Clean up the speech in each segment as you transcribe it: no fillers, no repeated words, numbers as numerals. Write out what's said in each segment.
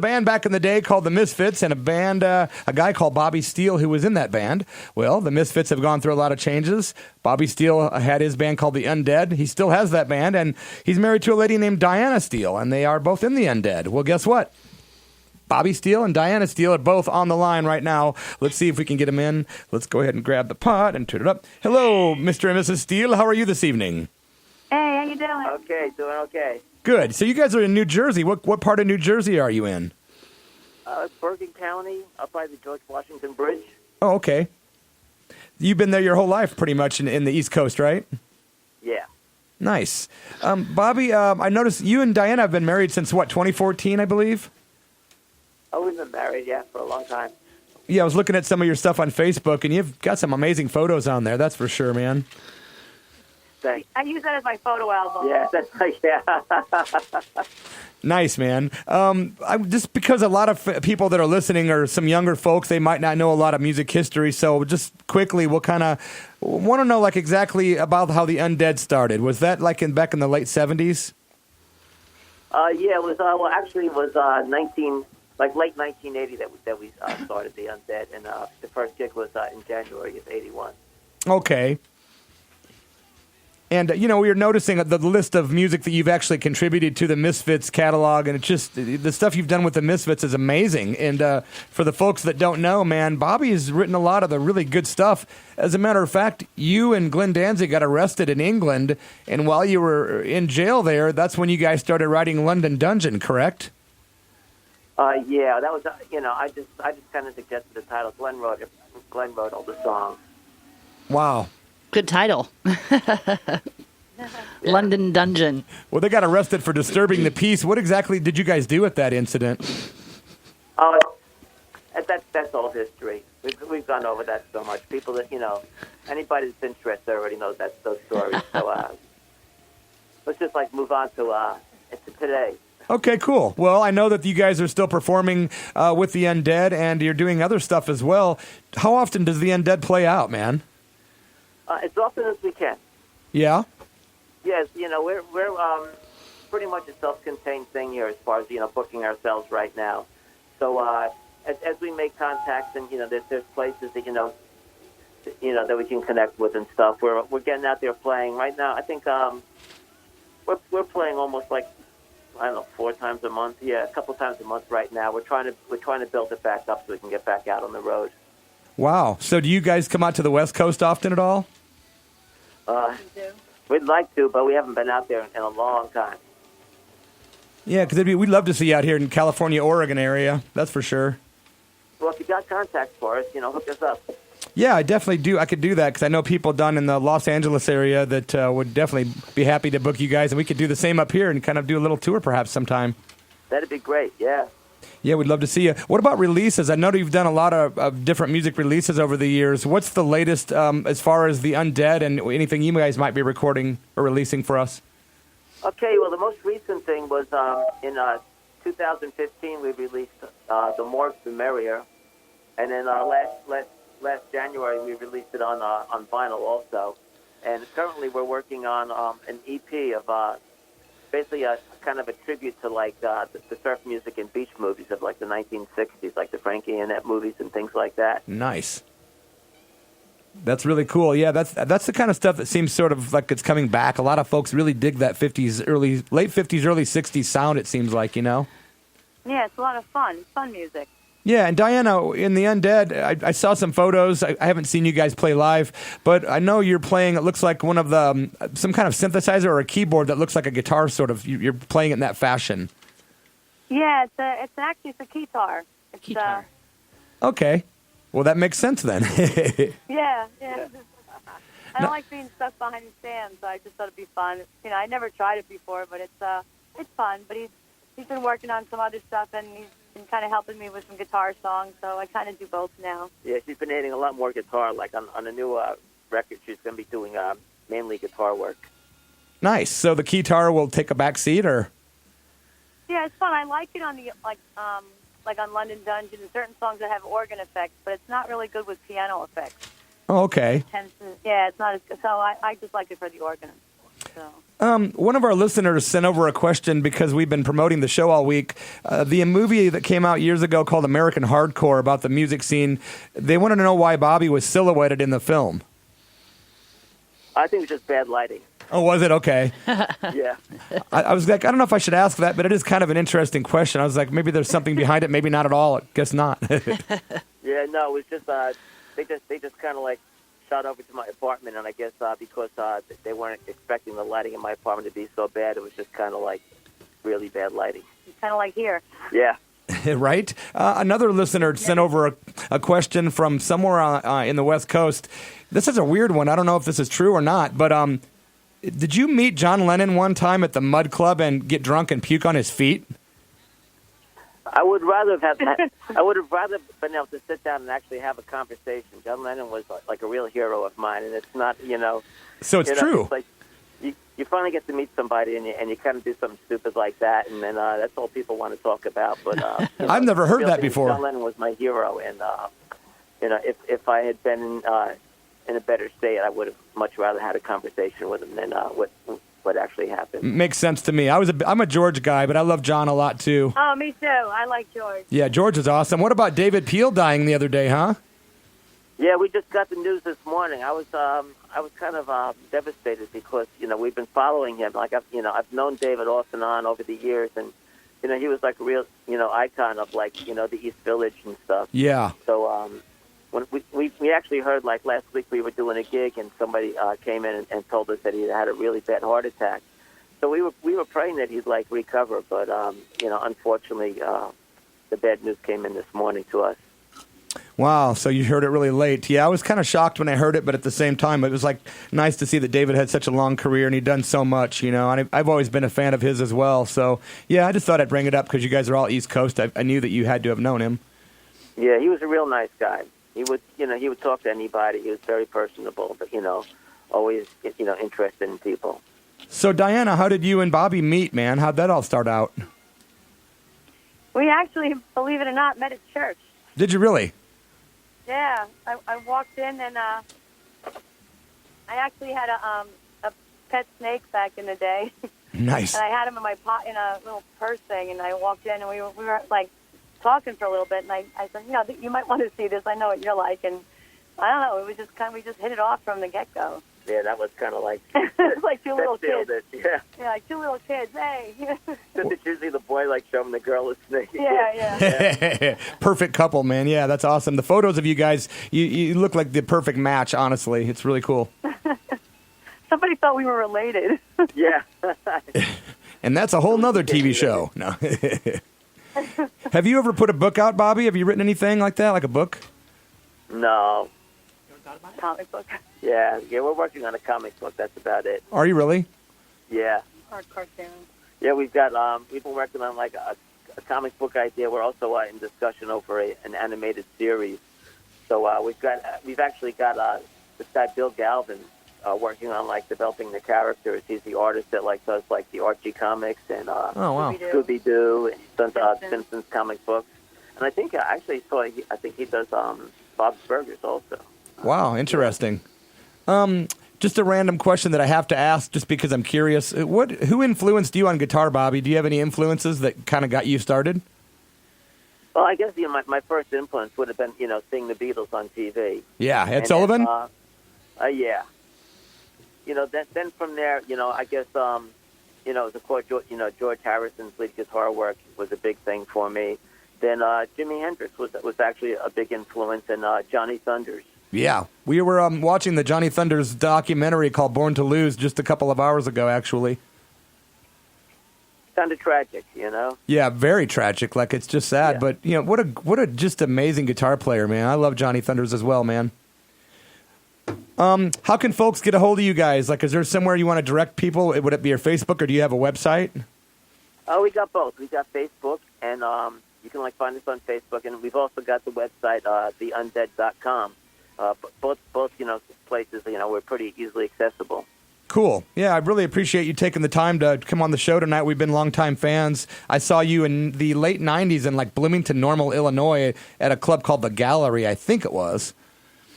band back in the day called the Misfits, and a guy called Bobby Steele who was in that band. Well, the Misfits have gone through a lot of changes. Bobby Steele had his band called the Undead. He still has that band, and he's married to a lady named Diana Steele, and they are both in the Undead. Well, guess what? Bobby Steele and Diana Steele are both on the line right now. Let's see if we can get them in. Let's go ahead and grab the pot and turn it up. Hello, Mr. and Mrs. Steele. How are you this evening? Hey, how you doing? Okay, doing okay. Good. So you guys are in New Jersey. What part of New Jersey are you in? Bergen County, up by the George Washington Bridge. Oh, okay. You've been there your whole life, pretty much, in the East Coast, right? Yeah. Nice. Bobby, I noticed you and Diana have been married since, 2014, I believe? Oh, we've been married, for a long time. Yeah, I was looking at some of your stuff on Facebook, and you've got some amazing photos on there, that's for sure, man. Thanks. I use that as my photo album. Yeah, that's like, Nice, man. Just because a lot of people that are listening are some younger folks, they might not know a lot of music history. So just quickly, we'll kind of want to know exactly about how the Undead started. Was that back in the late 70s? Yeah, it was. Well, actually, it was late 1980 that we started the Undead, and the first gig was in January of '81. Okay. And, we were noticing the list of music that you've actually contributed to the Misfits catalog, and it's just, the stuff you've done with the Misfits is amazing. And for the folks that don't know, man, Bobby has written a lot of the really good stuff. As a matter of fact, you and Glenn Danzig got arrested in England, and while you were in jail there, that's when you guys started writing London Dungeon, correct? Yeah, that was, I just kind of suggested the title. Glenn wrote all the songs. Wow. Good title. London Dungeon. Well, they got arrested for disturbing the peace. What exactly did you guys do at that incident? Oh, that's old history. We've gone over that so much. People that, anybody that's interested already knows those stories. So let's just move on to today. Okay, cool. Well, I know that you guys are still performing with the Undead, and you're doing other stuff as well. How often does the Undead play out, man? As often as we can. Yeah? Yes, we're pretty much a self-contained thing here as far as, booking ourselves right now. So as we make contacts and, there's places that, that we can connect with and stuff, we're getting out there playing. Right now, I think we're playing almost 4 times a month. Yeah, a couple times a month right now. We're trying to build it back up so we can get back out on the road. Wow. So do you guys come out to the West Coast often at all? We'd like to, but we haven't been out there in a long time. Yeah, because we'd love to see you out here in California, Oregon area. That's for sure. Well, if you got contacts for us, hook us up. Yeah, I definitely do. I could do that because I know people down in the Los Angeles area that would definitely be happy to book you guys, and we could do the same up here and kind of do a little tour perhaps sometime. That'd be great, yeah. Yeah, we'd love to see you. What about releases? I know that you've done a lot of different music releases over the years. What's the latest as far as the Undead and anything you guys might be recording or releasing for us? Okay, well, the most recent thing was in 2015 we released The More the Merrier, and then last January we released it on vinyl also. And currently we're working on an EP of basically a kind of a tribute to the surf music and beach movies of the 1960s, like the Frankie Annette movies and things like that. Nice. That's really cool. Yeah, that's the kind of stuff that seems sort of like it's coming back. A lot of folks really dig that late 50s, early 60s sound, it seems like, Yeah, it's a lot of fun. Fun music. Yeah, and Diana, in the Undead, I saw some photos. I haven't seen you guys play live, but I know you're playing, it looks like one of the, some kind of synthesizer or a keyboard that looks like a guitar sort of. You're playing it in that fashion. Yeah, it's actually a guitar. It's guitar. Okay. Well, that makes sense then. Yeah. I don't like being stuck behind the stand, so I just thought it'd be fun. I never tried it before, but it's fun. But he's been working on some other stuff, and he's been kind of helping me with some guitar songs, so I kind of do both now. Yeah, she's been adding a lot more guitar. On a new record, she's going to be doing mainly guitar work. Nice. So the guitar will take a back seat, or? Yeah, it's fun. I like it on the on London Dungeon and certain songs that have organ effects, but it's not really good with piano effects. Oh, okay. It's not as good. So I just like it for the organ. So. One of our listeners sent over a question because we've been promoting the show all week. The movie that came out years ago called American Hardcore about the music scene, they wanted to know why Bobby was silhouetted in the film. I think it's just bad lighting. Oh, was it? Okay. Yeah. I was like, I don't know if I should ask that, but it is kind of an interesting question. I was like, maybe there's something behind it, maybe not at all. I guess not. Yeah, no, it was just they just kind of like shot over to my apartment, and I guess because they weren't expecting the lighting in my apartment to be so bad, it was just kind of like really bad lighting. Kind of like here. Yeah. Right? Another listener sent over a question from somewhere in the West Coast. This is a weird one. I don't know if this is true or not, but did you meet John Lennon one time at the Mud Club and get drunk and puke on his feet? I would rather have been able to sit down and actually have a conversation. John Lennon was like a real hero of mine, and it's not, So it's true. It's like you finally get to meet somebody, and you kind of do something stupid like that, and then that's all people want to talk about. But I've never heard that before. John Lennon was my hero, and if I had been in a better state, I would have much rather had a conversation with him than what actually happened. Makes sense to me. I'm a George guy, but I love John a lot too. Oh, me too. I like George. Yeah, George is awesome. What about David Peel dying the other day, huh? Yeah, we just got the news this morning. I was kind of devastated because we've been following him. Like I've known David off and on over the years, and he was like a real icon of like the East Village and stuff. Yeah. So when we actually heard like last week we were doing a gig and somebody came in and told us that he had a really bad heart attack. So we were praying that he'd like recover, but unfortunately the bad news came in this morning to us. Wow, so you heard it really late. Yeah, I was kind of shocked when I heard it, but at the same time, it was like nice to see that David had such a long career and he'd done so much, and I've always been a fan of his as well. So, yeah, I just thought I'd bring it up because you guys are all East Coast. I knew that you had to have known him. Yeah, he was a real nice guy. He would talk to anybody. He was very personable, but, always, interested in people. So, Diana, how did you and Bobby meet, man? How'd that all start out? We actually, believe it or not, met at church. Did you really? Yeah, I walked in and I actually had a pet snake back in the day. Nice. And I had him in my pot in a little purse thing, and I walked in and we were like talking for a little bit, and I said, you might want to see this. I know what you're like, and I don't know. It was just we just hit it off from the get go. Yeah, that was kind of like it was like two little kids. Yeah, like two little kids. Hey. It's usually the boy like showing the girl a snake. Yeah. Perfect couple, man. Yeah, that's awesome. The photos of you guys, you look like the perfect match. Honestly, it's really cool. Somebody thought we were related. Yeah. And that's a whole nother TV show. No. Have you ever put a book out, Bobby? Have you written anything like that, like a book? No. Comic book. Yeah, we're working on a comic book. That's about it. Are you really? Yeah. Or cartoon. Yeah, we've been working on like a comic book idea. We're also in discussion over an animated series. So we've actually got this guy Bill Galvin working on like developing the characters. He's the artist that like does like the Archie comics and oh wow, Scooby-Doo, and he's done Simpsons comic books. And I think I think he does Bob's Burgers also. Wow, interesting. Just a random question that I have to ask just because I'm curious. Who influenced you on guitar, Bobby? Do you have any influences that kind of got you started? Well, I guess my first influence would have been seeing the Beatles on TV. Yeah, Ed Sullivan. Yeah. Then from there, I guess of course George Harrison's lead guitar work was a big thing for me. Then Jimi Hendrix was actually a big influence, and Johnny Thunders. Yeah, we were watching the Johnny Thunders documentary called Born to Lose just a couple of hours ago, actually. Kind of tragic, Yeah, very tragic. Like, it's just sad, yeah. But what a just amazing guitar player, man. I love Johnny Thunders as well, man. How can folks get a hold of you guys? Like, is there somewhere you want to direct people? Would it be your Facebook, or do you have a website? Oh, we got both. We got Facebook, and you can find us on Facebook, and we've also got the website, theundead.com. Both places, we're pretty easily accessible. Cool. Yeah, I really appreciate you taking the time to come on the show tonight. We've been longtime fans. I saw you in the late 90s in Bloomington Normal, Illinois at a club called The Gallery, I think it was.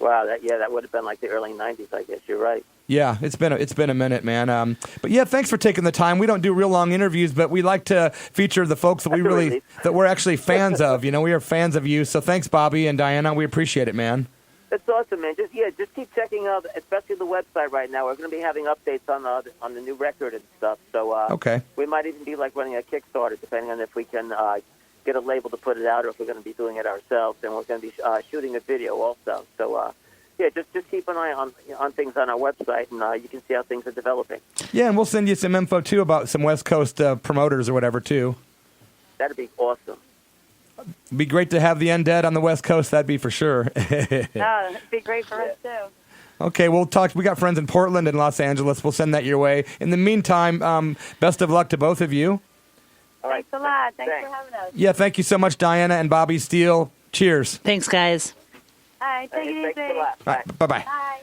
Wow, that would have been the early 90s, I guess. You're right. Yeah, it's been a minute, man. But yeah, thanks for taking the time. We don't do real long interviews, but we like to feature the folks that that we're actually fans of. You know, we are fans of you. So thanks, Bobby and Diana. We appreciate it, man. That's awesome, man. Just keep checking out, especially the website right now. We're going to be having updates on the new record and stuff. So okay, we might even be like running a Kickstarter, depending on if we can get a label to put it out, or if we're going to be doing it ourselves. And we're going to be shooting a video also. So just keep an eye on things on our website, and you can see how things are developing. Yeah, and we'll send you some info too about some West Coast promoters or whatever too. That'd be awesome. It'd be great to have the Undead on the West Coast. That'd be for sure. It'd be great for us, too. Okay, we'll talk. We got friends in Portland and Los Angeles. We'll send that your way. In the meantime, best of luck to both of you. All right. Thanks a lot. Thanks for having us. Yeah, thank you so much, Diana and Bobby Steele. Cheers. Thanks, guys. All right, take it easy. Thanks a lot. All right, bye-bye. Bye.